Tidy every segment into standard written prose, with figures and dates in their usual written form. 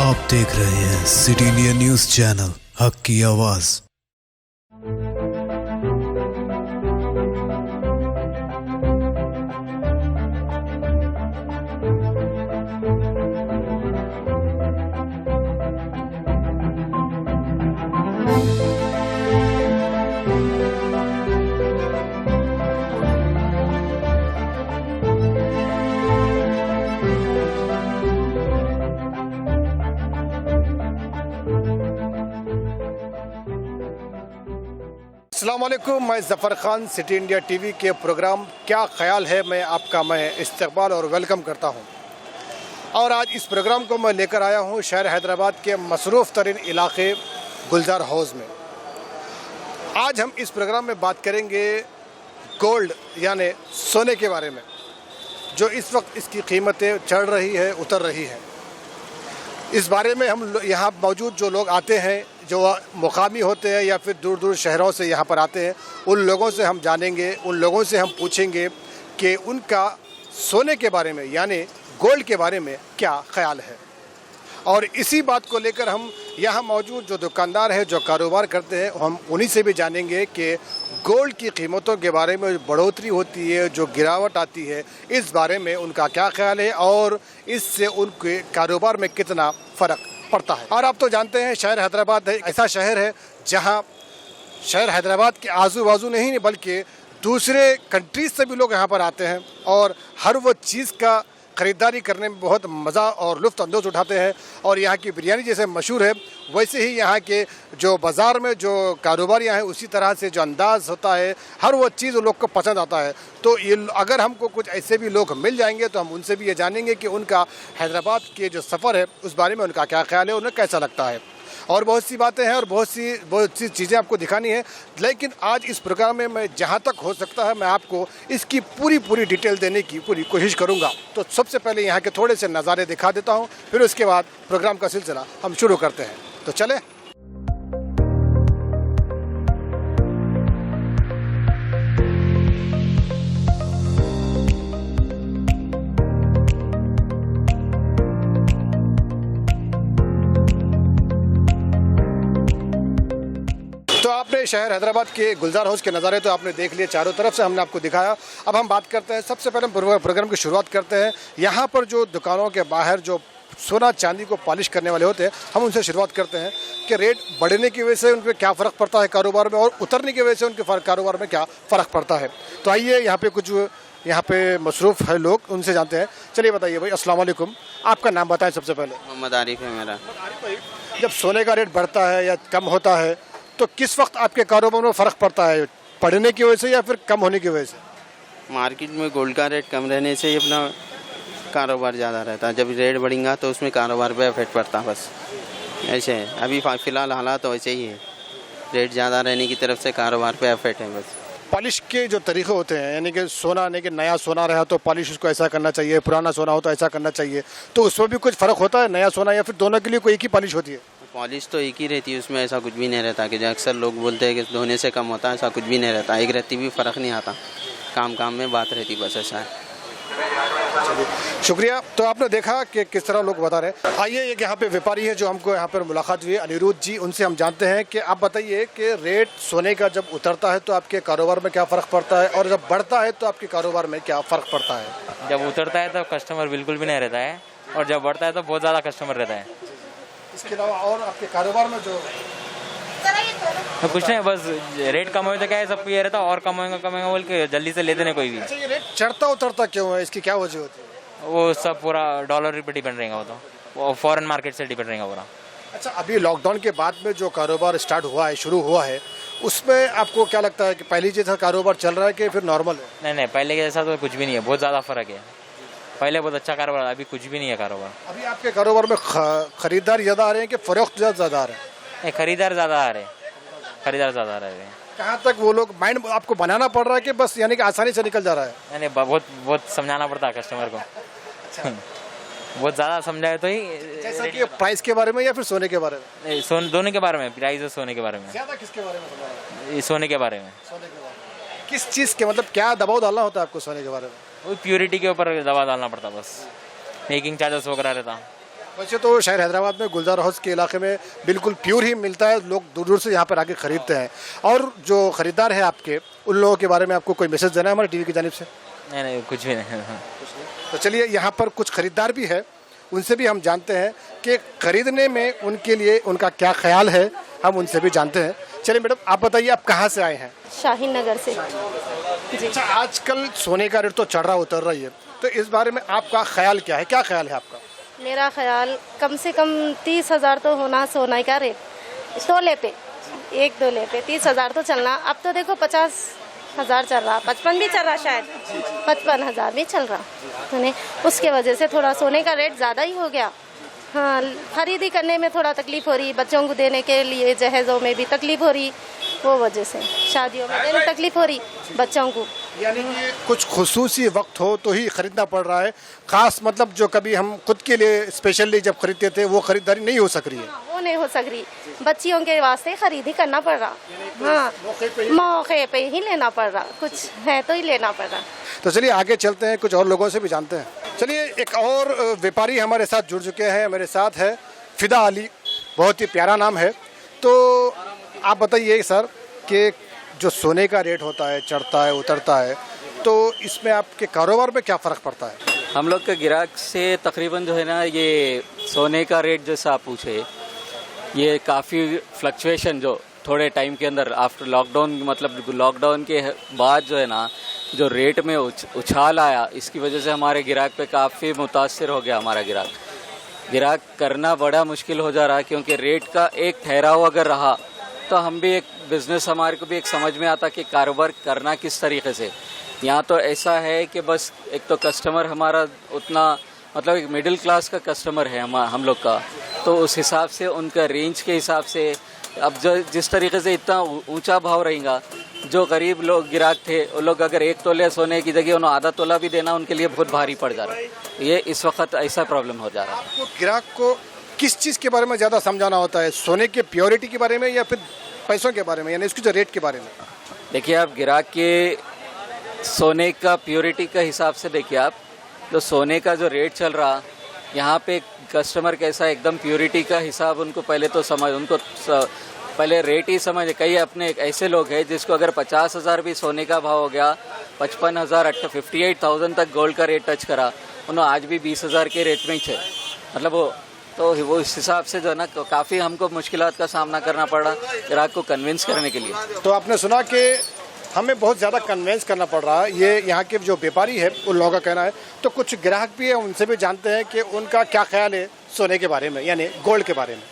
आप देख रहे हैं सिटी इंडिया न्यूज चैनल, हक की आवाज। अस्सलाम वालेकुम, मैं Zafar Khan city India TV के प्रोग्राम क्या ख्याल है मैं आपका इस्तकबाल और वेलकम करता हूं। और आज इस प्रोग्राम को मैं लेकर आया हूं शहर हैदराबाद के मसरूफ़ तरीन इलाके गुलजार हाउस में। आज हम इस प्रोग्राम में बात करेंगे गोल्ड यानी सोने के बारे में, जो इस वक्त इसकी कीमतें चढ़ रही है, उतर रही है। इस बारे में हम यहाँ मौजूद जो लोग आते हैं, जो मुकामी होते हैं या फिर दूर दूर शहरों से यहाँ पर आते हैं, उन लोगों से हम जानेंगे, उन लोगों से हम पूछेंगे कि उनका सोने के बारे में यानी गोल्ड के बारे में क्या ख्याल है। और इसी बात को लेकर हम यहाँ मौजूद जो दुकानदार हैं, जो कारोबार करते हैं, हम उन्हीं से भी जानेंगे कि गोल्ड की कीमतों के बारे में बढ़ोतरी होती है, जो गिरावट आती है, इस बारे में उनका क्या ख्याल है और इससे उनके कारोबार में कितना फ़र्क पड़ता है। और आप तो जानते हैं शहर हैदराबाद एक ऐसा शहर है जहाँ शहर हैदराबाद के आजू बाजू नहीं बल्कि दूसरे कंट्रीज से भी लोग यहाँ पर आते हैं और हर वो चीज़ का ख़रीदारी करने में बहुत मज़ा और लुत्फ़ अंदोज़ उठाते हैं। और यहाँ की बिरयानी जैसे मशहूर है, वैसे ही यहाँ के जो बाज़ार में जो कारोबारियाँ हैं, उसी तरह से जो अंदाज़ होता है, हर वो चीज़ लोग को पसंद आता है। तो ये अगर हमको कुछ ऐसे भी लोग मिल जाएंगे तो हम उनसे भी ये जानेंगे कि उनका हैदराबाद के जो सफ़र है उस बारे में उनका क्या ख्याल है, उन्हें कैसा लगता है। और बहुत सी बातें हैं और बहुत सी चीज़ें आपको दिखानी है। लेकिन आज इस प्रोग्राम में मैं जहाँ तक हो सकता है मैं आपको इसकी पूरी डिटेल देने की पूरी कोशिश करूँगा। तो सबसे पहले यहाँ के थोड़े से नज़ारे दिखा देता हूँ, फिर उसके बाद प्रोग्राम का सिलसिला हम शुरू करते हैं। तो चले। तो आपने शहर हैदराबाद के गुलजार हाउस के नज़ारे तो आपने देख लिए, चारों तरफ से हमने आपको दिखाया। अब हम बात करते हैं, सबसे पहले प्रोग्राम की शुरुआत करते हैं यहाँ पर जो दुकानों के बाहर जो सोना चांदी को पॉलिश करने वाले होते हैं, हम उनसे शुरुआत करते हैं कि रेट बढ़ने की वजह से उन पर क्या फ़र्क पड़ता है कारोबार में और उतरने की वजह से उनके कारोबार में क्या फ़र्क पड़ता है। तो आइए यहाँ पे कुछ यहाँ पे मसरूफ़ है लोग, उनसे जानते हैं। चलिए बताइए भाई, अस्सलाम वालेकुम, आपका नाम बताएं सबसे पहले। मोहम्मद आरिफ है मेरा। जब सोने का रेट बढ़ता है या कम होता है तो किस वक्त आपके कारोबार में फ़र्क पड़ता है, बढ़ने की वजह से या फिर कम होने की वजह से? मार्केट में गोल्ड का रेट कम रहने से ही अपना कारोबार ज़्यादा रहता है। जब रेट बढ़ेगा तो उसमें कारोबार पे इफेक्ट पड़ता है, बस ऐसे है। अभी फ़िलहाल हालात तो ऐसे ही है, रेट ज़्यादा रहने की तरफ से कारोबार पे इफेक्ट है बस। पॉलिश के जो तरीक़े होते हैं, यानी कि सोना यानी कि नया सोना रहा तो पॉलिश उसको ऐसा करना चाहिए, पुराना सोना हो तो ऐसा करना चाहिए, तो उसमें भी कुछ फ़र्क होता है नया सोना या फिर दोनों के लिए कोई एक ही पॉलिश होती है? पॉलिश तो एक ही रहती है, उसमें ऐसा कुछ भी नहीं रहता कि अक्सर लोग बोलते हैं कि धोने से कम होता है, ऐसा कुछ भी नहीं रहता। एक रहती भी फ़र्क नहीं आता, काम में बात रहती, बस ऐसा है। शुक्रिया। तो आपने देखा कि किस तरह लोग बता रहे हैं। आइए, एक यहाँ पे व्यापारी है जो हमको यहाँ पर मुलाकात हुई, अनिरुद्ध जी, उनसे हम जानते हैं कि आप बताइए कि रेट सोने का जब उतरता है तो आपके कारोबार में क्या फ़र्क पड़ता है और जब बढ़ता है तो आपके कारोबार में क्या फ़र्क पड़ता है? जब उतरता है तो कस्टमर बिल्कुल भी नहीं रहता है और जब बढ़ता है तो बहुत ज़्यादा कस्टमर रहता है। इसके अलावा और आपके कारोबार में जो तो कुछ नहीं, बस रेट कम हो तो क्या है, सबको ये रहता और कम होगा बोल के जल्दी से लेते नहीं कोई भी। अच्छा, ये रेट चढ़ता उतरता क्यों है, इसकी क्या वजह होती है? वो सब पूरा डॉलर पे डिपेंड रहेगा, वो फॉरेन मार्केट से डिपेंड रहेगा पूरा। अच्छा, अभी लॉकडाउन के बाद में जो कारोबार स्टार्ट हुआ है, शुरू हुआ है, उसमें आपको क्या लगता है कि पहले जैसा कारोबार चल रहा है कि फिर नॉर्मल है? नहीं, पहले के जैसा तो कुछ भी नहीं है, बहुत ज़्यादा फ़र्क है। पहले बहुत अच्छा कारोबार, अभी कुछ भी नहीं है कारोबार। अभी आपके कारोबार में खरीदार ज़्यादा आ रहे हैं कि फ़रोख्त ज़्यादा आ रहे हैं? नहीं, खरीदार ज़्यादा आ रहे हैं, खरीदार ज़्यादा आ रहे हैं। कहाँ तक वो लोग माइंड आपको बनाना पड़ रहा है कि बस यानी कि आसानी से निकल जा रहा है? नहीं, बहुत समझाना पड़ता है कस्टमर को। बहुत ज़्यादा समझाए तो ही। जैसा कि प्राइस के बारे में या फिर सोने के बारे में? नहीं, दोनों के बारे में, प्राइस और सोने के बारे में। ज़्यादा किसके बारे में समझा रहे हैं? सोने के बारे में। सोने के बारे में किस चीज़ के, मतलब क्या दबाव डालना होता है आपको सोने के बारे में? वो प्योरिटी के ऊपर दवा डालना पड़ता, बस मेकिंग चार्जेस वगैरह रहता। वैसे तो शहर हैदराबाद में गुलजार हाउस के इलाके में बिल्कुल प्योर ही मिलता है, लोग दूर दूर से यहाँ पर आके खरीदते हैं। और जो ख़रीदार है आपके, उन लोगों के बारे में आपको कोई मैसेज देना है हमारे टीवी की जानिब से? नहीं कुछ भी नहीं। तो चलिए, यहाँ पर कुछ ख़रीदार भी है, उनसे भी हम जानते हैं कि ख़रीदने में उनके लिए उनका क्या ख्याल है, हम उनसे भी जानते हैं। चलिए मैडम, आप बताइए आप कहाँ से आए हैं? शाहीन नगर से। अच्छा, आजकल सोने का रेट तो चढ़ रहा उतर रही है, तो इस बारे में आपका ख्याल क्या है? क्या ख्याल है आपका? मेरा ख्याल कम से कम 30,000 तो होना सोने का रेट, तोले पे, 1 तोले पे 30,000 तो चलना। अब तो देखो 50,000 चल रहा, 55 भी चल रहा, शायद 55,000 भी चल रहा है नहीं। उसके वजह से थोड़ा सोने का रेट ज़्यादा ही हो गया। हाँ, खरीदी करने में थोड़ा तकलीफ हो रही, बच्चों को देने के लिए जहेज़ों में भी तकलीफ हो रही, वो वजह से शादियों में देने तकलीफ हो रही बच्चों को। यानी कि कुछ खुसूसी वक्त हो तो ही ख़रीदना पड़ रहा है, ख़ास मतलब जो कभी हम खुद के लिए स्पेशली जब खरीदते थे वो ख़रीदारी नहीं हो सक रही है। वो नहीं हो सक रही, बच्चियों के वास्ते खरीदी करना पड़ रहा। हाँ, मौके पे ही लेना पड़ रहा, कुछ है तो ही लेना पड़ रहा। तो चलिए आगे चलते हैं, कुछ और लोगों से भी जानते हैं। चलिए, एक और व्यापारी हमारे साथ जुड़ चुके हैं, मेरे साथ है फिदा अली, बहुत ही प्यारा नाम है। तो आप बताइए सर कि जो सोने का रेट होता है, चढ़ता है उतरता है, तो इसमें आपके कारोबार में क्या फ़र्क पड़ता है? हम लोग के ग्राहक से तकरीबन जो है ना, ये सोने का रेट जैसा आप पूछे, ये काफ़ी फ्लक्चुएशन जो थोड़े टाइम के अंदर आफ्टर लॉकडाउन, मतलब लॉकडाउन के बाद जो है ना, जो रेट में उछाल आया, इसकी वजह से हमारे ग्राहक पे काफ़ी मुतासिर हो गया। हमारा ग्राहक करना बड़ा मुश्किल हो जा रहा है, क्योंकि रेट का एक ठहराव अगर रहा तो हम भी एक बिज़नेस, हमारे को भी एक समझ में आता कि कारोबार करना किस तरीके से। यहाँ तो ऐसा है कि बस एक तो कस्टमर हमारा उतना, मतलब एक मिडिल क्लास का कस्टमर है हम लोग का, तो उस हिसाब से उनका रेंज के हिसाब से अब जो जिस तरीके से इतना ऊंचा भाव रहेगा, जो गरीब लोग ग्राहक थे वो लोग अगर 1 तोले सोने की जगह उन्हें आधा तोला भी देना उनके लिए बहुत भारी पड़ जा रहा है। ये इस वक्त ऐसा प्रॉब्लम हो जा रहा है। आपको ग्राहक को किस चीज़ के बारे में ज़्यादा समझाना होता है, सोने के प्योरिटी के बारे में या फिर पैसों के बारे में, यानी इसके जो रेट के बारे में? देखिए, आप ग्राहक के सोने का प्योरिटी का हिसाब से देखिए, आप तो सोने का जो रेट चल रहा, यहाँ पे कस्टमर कैसा एकदम प्योरिटी का हिसाब उनको पहले तो उनको पहले रेट ही समझ। कई अपने ऐसे लोग हैं जिसको अगर 50,000 भी सोने का भाव हो गया, 55,000 58,000 तक गोल्ड का रेट टच करा, उन्होंने आज भी 20,000 के रेट में ही थे। मतलब वो इस हिसाब से जो है ना, काफ़ी हमको मुश्किलात का सामना करना पड़ा ग्राहक को कन्विंस करने के लिए। तो आपने सुना कि हमें बहुत ज़्यादा कन्विंस करना पड़ रहा है, ये यहाँ के जो व्यापारी है उन लोगों का कहना है। तो कुछ ग्राहक भी है, उनसे भी जानते हैं कि उनका क्या ख्याल है सोने के बारे में, यानी गोल्ड के बारे में।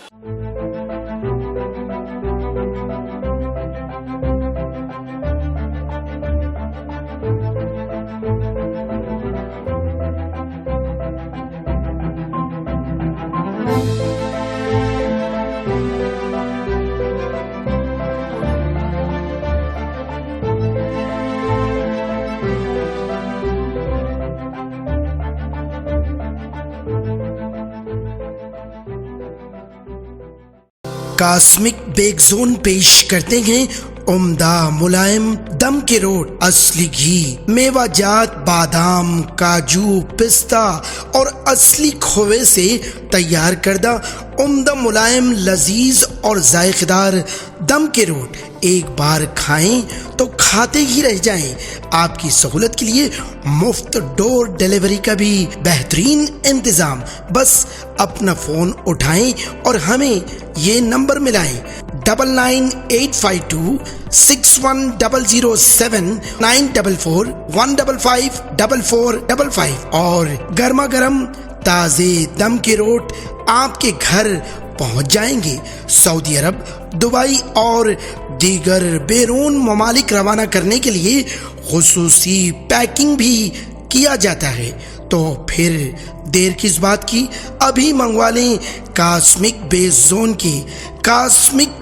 कॉस्मिक बेक जोन पेश करते हैं उम्दा मुलायम दम के रोट असली घी, मेवाजात बादाम, काजू, पिस्ता और असली खोवे से तैयार करदा उम्दा मुलायम लजीज और जायकेदार दम के रोट। एक बार खाएं तो खाते ही रह जाएं। आपकी सहूलत के लिए मुफ्त डोर डिलीवरी का भी बेहतरीन इंतजाम। बस अपना फोन उठाएं और हमें ये नंबर मिलाएं 99,852 61,007 944 155 4455 और गर्मा गर्म ताजे दम के रोट आपके घर पहुंच जाएंगे। सऊदी अरब, दुबई और दीगर बैरून ममालिक रवाना करने के लिए खुसूसी पैकिंग भी किया जाता है। तो फिर देर किस बात की, अभी मंगवा लें कॉस्मिक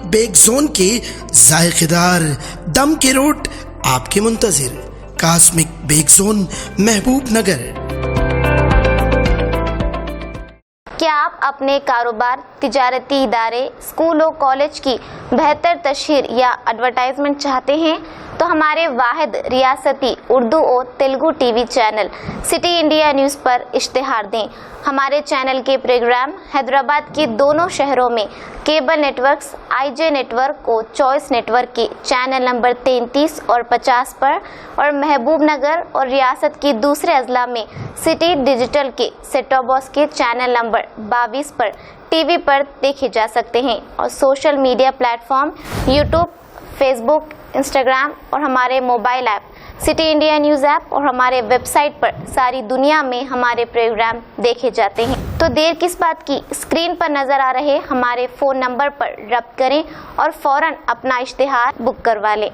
बेक जोन के जायकेदार दम के रोट आपके मुंतजिर। कॉस्मिक बेक जोन, महबूब नगर। क्या आप अपने कारोबार, तिजारती इदारे, स्कूल और कॉलेज की बेहतर तशहीर या एडवर्टाइजमेंट चाहते हैं? तो हमारे वाहिद रियासती उर्दू और Telugu TV channel city India news पर इश्तिहार दें। हमारे चैनल के प्रोग्राम हैदराबाद के दोनों शहरों में केबल नेटवर्क्स आईजे नेटवर्क और चॉइस नेटवर्क के चैनल नंबर 33 और 50 पर और महबूबनगर और रियासत के दूसरे अजला में सिटी डिजिटल के सेट टॉप बॉक्स के चैनल नंबर 22 पर टीवी पर देखे जा सकते हैं और social media platform YouTube, Facebook, Instagram और हमारे mobile app city India news app और हमारे वेबसाइट पर सारी दुनिया में हमारे प्रोग्राम देखे जाते हैं। तो देर किस बात की, स्क्रीन पर नजर आ रहे हमारे फ़ोन नंबर पर रब्त करें और फौरन अपना इश्तिहार बुक करवा लें।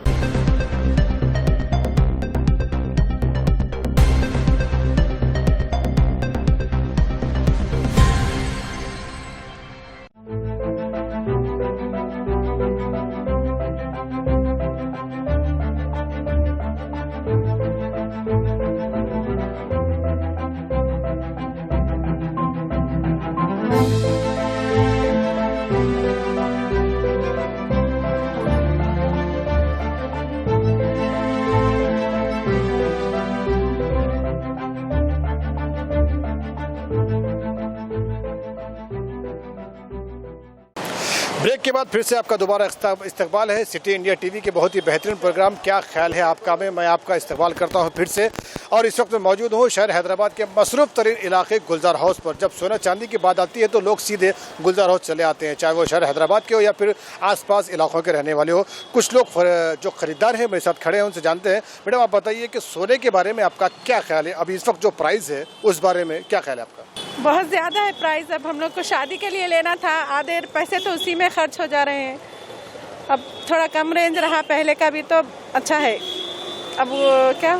ब्रेक के बाद फिर से आपका दोबारा इस्तकबाल है सिटी इंडिया टीवी के बहुत ही बेहतरीन प्रोग्राम क्या ख्याल है आपका में मैं आपका इस्तकबाल करता हूं फिर से। और इस वक्त मैं मौजूद हूं शहर हैदराबाद के मसरूफ़ तरीन इलाके गुलजार हाउस पर। जब सोना चांदी की बात आती है तो लोग सीधे गुलजार हाउस चले आते हैं, चाहे वो शहर हैदराबाद के हो या फिर आसपास इलाकों के रहने वाले हो। कुछ लोग जो ख़रीदार हैं मेरे साथ खड़े हैं, उनसे जानते हैं। मैडम आप बताइए कि सोने के बारे में आपका क्या ख्याल है, अभी इस वक्त जो प्राइस है उस बारे में क्या ख्याल है आपका? बहुत ज़्यादा है प्राइस। अब हम लोग को शादी के लिए लेना था, आधे पैसे तो उसी में खर्च हो जा रहे हैं। अब थोड़ा कम रेंज रहा पहले का भी तो अच्छा है, अब वो क्या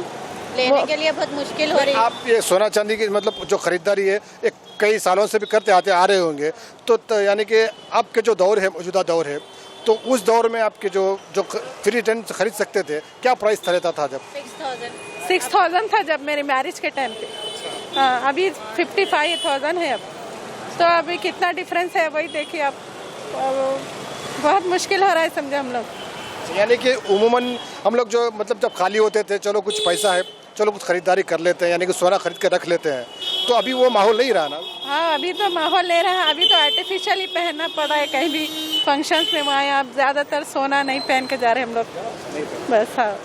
लेने के लिए बहुत मुश्किल हो रही है। आप ये सोना चांदी की मतलब जो खरीदारी है एक कई सालों से भी करते आते आ रहे होंगे, तो यानी कि आपके जो दौर है मौजूदा दौर है, तो उस दौर में आपके जो फ्री टेंट से खरीद सकते थे क्या प्राइस रहता था? जब 6,000 था जब मेरी मैरिज के टाइम पे। हाँ, अभी 55,000 है। अब तो अभी कितना डिफरेंस है वही देखिए आप। बहुत मुश्किल हो रहा है समझे हम लोग। यानी कि उमूमन हम लोग जो मतलब जब खाली होते थे, चलो कुछ पैसा है, चलो कुछ खरीदारी कर लेते हैं, यानी कि सोना खरीद के रख लेते हैं, तो अभी वो माहौल नहीं रहा ना। हाँ, अभी तो माहौल नहीं रहा। अभी तो आर्टिफिशियल ही पहनना पड़ा है, कहीं भी फंक्शंस में वहाँ आप ज़्यादातर सोना नहीं पहन के जा रहे हम लोग बस। हाँ,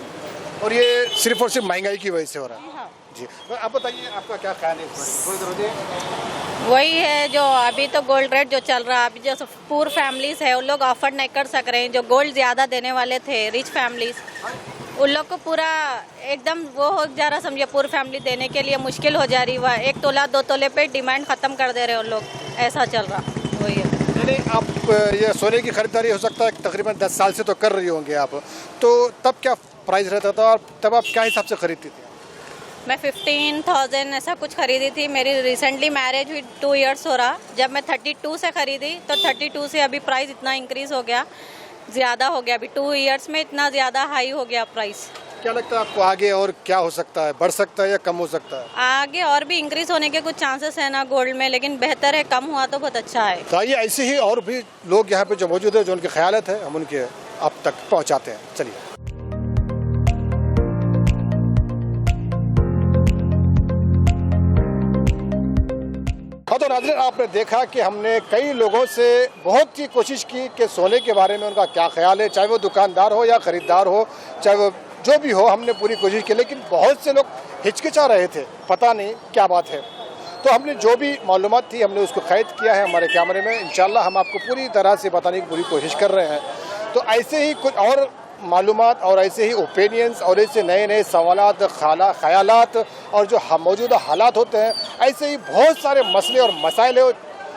और ये सिर्फ और सिर्फ महंगाई की वजह से हो रहा है। हाँ जी, आप बताइए आपका क्या ख्याल है? वही है जो अभी तो गोल्ड रेट जो चल रहा है, अभी जो पूर फैमिलीज है उन लोग अफोर्ड नहीं कर सक रहे हैं। जो गोल्ड ज़्यादा देने वाले थे रिच फैमिलीज, उन लोग को पूरा एकदम वो हो जा रहा समझिए। पूरी फैमिली देने के लिए मुश्किल हो जा रही है। 1 तोला 2 तोले पे डिमांड ख़त्म कर दे रहे हैं उन लोग, ऐसा चल रहा। वही है। यानी आप ये सोने की खरीदारी हो सकता है तकरीबन 10 साल से तो कर रही होंगे आप, तो तब क्या प्राइस रहता था और तब आप क्या हिसाब से खरीदती थी? मैं 15,000 ऐसा कुछ खरीदी थी। मेरी रिसेंटली मैरिज हुई 2 इयर्स हो रहा। जब मैं 32 से खरीदी तो 32 से अभी प्राइस इतना इंक्रीज़ हो गया, ज़्यादा हो गया। अभी 2 इयर्स में इतना ज़्यादा हाई हो गया प्राइस। क्या लगता है आपको आगे और क्या हो सकता है, बढ़ सकता है या कम हो सकता है? आगे और भी इंक्रीज होने के कुछ चांसेस है ना गोल्ड में, लेकिन बेहतर है कम हुआ तो बहुत अच्छा है। तो आइए ऐसे ही और भी लोग यहाँ पे जो मौजूद है, जो उनके ख्यालात है, हम उनके आप तक पहुँचाते हैं। चलिए। हाँ, तो नाज़रीन आपने देखा कि हमने कई लोगों से बहुत ही कोशिश की कि सोने के बारे में उनका क्या ख्याल है, चाहे वो दुकानदार हो या ख़रीदार हो, चाहे वो जो भी हो, हमने पूरी कोशिश की, लेकिन बहुत से लोग हिचकिचा रहे थे, पता नहीं क्या बात है। तो हमने जो भी मालूमात थी हमने उसको कैद किया है हमारे कैमरे में। इंशाल्लाह हम आपको पूरी तरह से बताने की पूरी कोशिश कर रहे हैं। तो ऐसे ही कुछ और मालूमात और ऐसे ही ओपिनियंस और ऐसे नए नए सवालात, ख्यालात और जो मौजूदा हालात होते हैं, ऐसे ही बहुत सारे मसले और मसाइल है,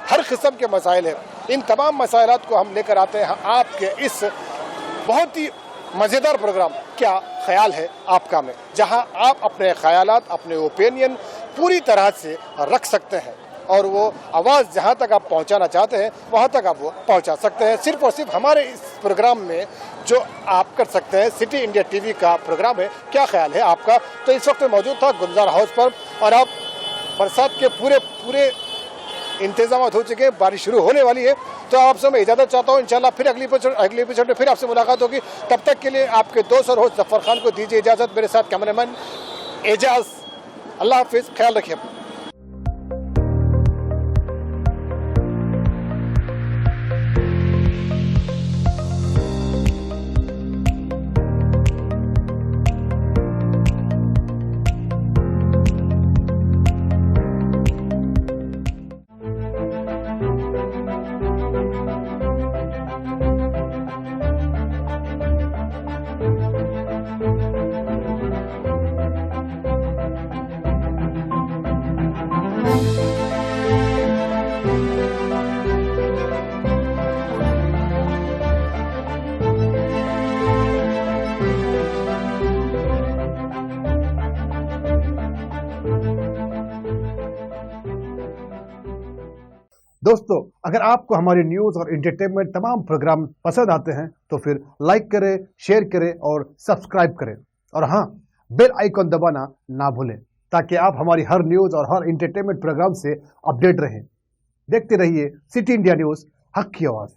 हर किस्म के मसाइल हैं। इन तमाम मसाइलात को हम लेकर आते हैं आपके इस बहुत ही मज़ेदार प्रोग्राम क्या ख्याल है आपका में, जहां आप अपने ख्यालात, अपने ओपिनियन पूरी तरह से रख सकते हैं और वो आवाज़ जहां तक आप पहुंचाना चाहते हैं वहां तक आप वो पहुंचा सकते हैं। सिर्फ और सिर्फ हमारे इस प्रोग्राम में जो आप कर सकते हैं, सिटी इंडिया टीवी का प्रोग्राम है क्या ख्याल है आपका। तो इस वक्त मौजूद था गुलजार हाउस पर और अब बरसात के पूरे इंतजाम हो चुके हैं, बारिश शुरू होने वाली है। तो आपसे मैं इजाज़त चाहता हूँ। इंशाल्लाह फिर अगली एपिसोड में फिर आपसे मुलाकात होगी। तब तक के लिए आपके दोस्त और होस्ट जफर खान को दीजिए इजाज़त। मेरे साथ कैमरामैन एजाज। अल्लाह हाफिज़, ख्याल रखिए। दोस्तों, अगर आपको हमारी न्यूज़ और एंटरटेनमेंट तमाम प्रोग्राम पसंद आते हैं तो फिर लाइक करें, शेयर करें और सब्सक्राइब करें। और हाँ, बेल आइकॉन दबाना ना भूलें ताकि आप हमारी हर न्यूज़ और हर एंटरटेनमेंट प्रोग्राम से अपडेट रहें। देखते रहिए सिटी इंडिया न्यूज़, हक की आवाज़।